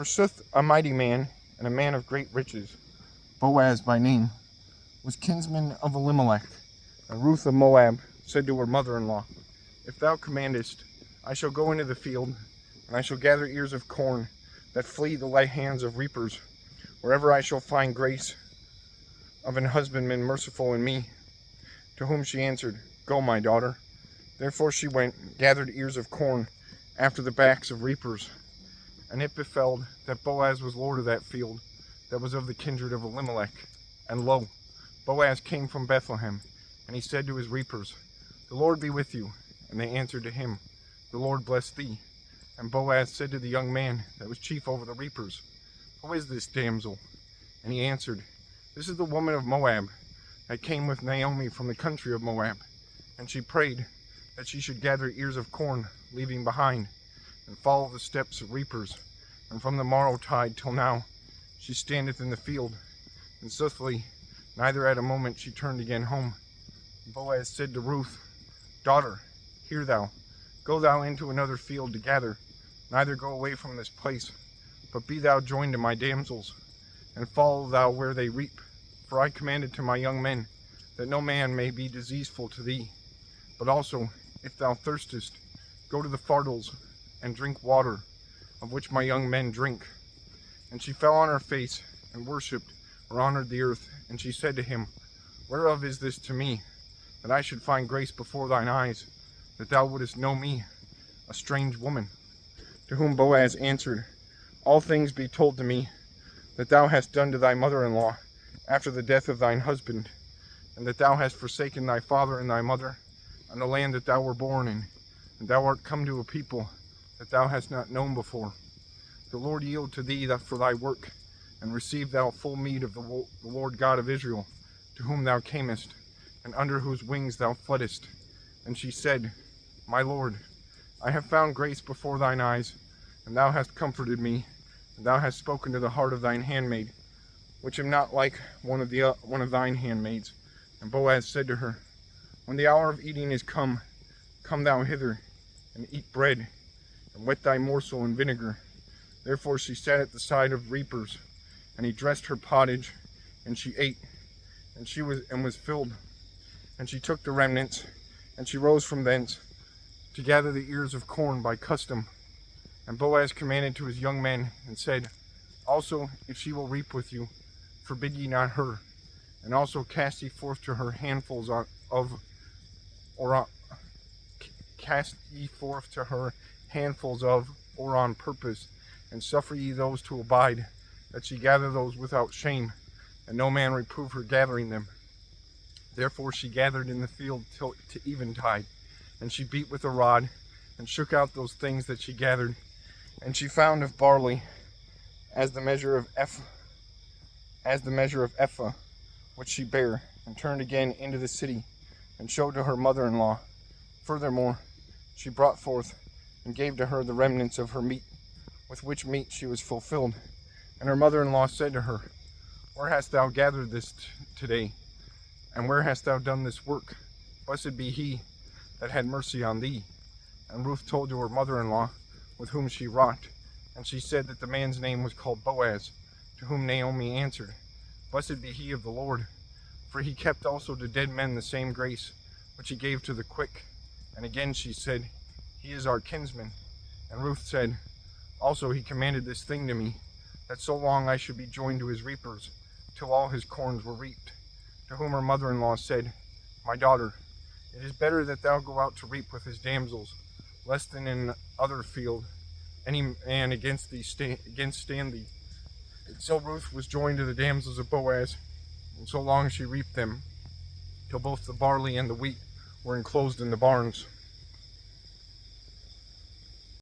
Forsooth a mighty man, and a man of great riches, Boaz by name, was kinsman of Elimelech. And Ruth of Moab said to her mother-in-law, If thou commandest, I shall go into the field, and I shall gather ears of corn that flee the light hands of reapers, wherever I shall find grace of an husbandman merciful in me. To whom she answered, Go, my daughter. Therefore she went, gathered ears of corn after the backs of reapers. And it befell that Boaz was lord of that field, that was of the kindred of Elimelech. And lo, Boaz came from Bethlehem, and he said to his reapers, The Lord be with you. And they answered to him, The Lord bless thee. And Boaz said to the young man that was chief over the reapers, Who is this damsel? And he answered, This is the woman of Moab, that came with Naomi from the country of Moab. And she prayed that she should gather ears of corn, leaving behind, and follow the steps of reapers. And from the morrowtide till now she standeth in the field, and swiftly, neither at a moment she turned again home. And Boaz said to Ruth, Daughter, hear thou, go thou into another field to gather, neither go away from this place, but be thou joined to my damsels, and follow thou where they reap. For I commanded to my young men, that no man may be diseaseful to thee. But also, if thou thirstest, go to the fardels, and drink water, of which my young men drink. And she fell on her face, and worshipped, or honored the earth. And she said to him, Whereof is this to me, that I should find grace before thine eyes, that thou wouldest know me, a strange woman? To whom Boaz answered, All things be told to me, that thou hast done to thy mother-in-law, after the death of thine husband, and that thou hast forsaken thy father and thy mother, and the land that thou wert born in, and thou art come to a people that thou hast not known before. The Lord yield to thee for thy work, and receive thou full meed of the Lord God of Israel, to whom thou camest, and under whose wings thou fleddest. And she said, My Lord, I have found grace before thine eyes, and thou hast comforted me, and thou hast spoken to the heart of thine handmaid, which am not like one of thine handmaids. And Boaz said to her, When the hour of eating is come, come thou hither, and eat bread, and wet thy morsel in vinegar. Therefore she sat at the side of reapers, and he dressed her pottage, and she ate, and was filled. And she took the remnants, and she rose from thence, to gather the ears of corn by custom. And Boaz commanded to his young men, and said, Also, if she will reap with you, forbid ye not her, and also cast ye forth to her handfuls or on purpose, and suffer ye those to abide, that she gather those without shame, and no man reprove her gathering them. Therefore she gathered in the field till to eventide, and she beat with a rod, and shook out those things that she gathered. And she found of barley as the measure of ephah, which she bare, and turned again into the city, and showed to her mother-in-law. Furthermore, she brought forth and gave to her the remnants of her meat, with which meat she was fulfilled. And her mother-in-law said to her, Where hast thou gathered this today? And where hast thou done this work? Blessed be he that had mercy on thee. And Ruth told to her mother-in-law with whom she wrought. And she said that the man's name was called Boaz. To whom Naomi answered, Blessed be he of the Lord, for he kept also to dead men the same grace which he gave to the quick. And again she said, He is our kinsman. And Ruth said, Also he commanded this thing to me, that so long I should be joined to his reapers, till all his corns were reaped. To whom her mother-in-law said, My daughter, it is better that thou go out to reap with his damsels, lest in an other field any man against stand thee. And so Ruth was joined to the damsels of Boaz, and so long she reaped them, till both the barley and the wheat were enclosed in the barns.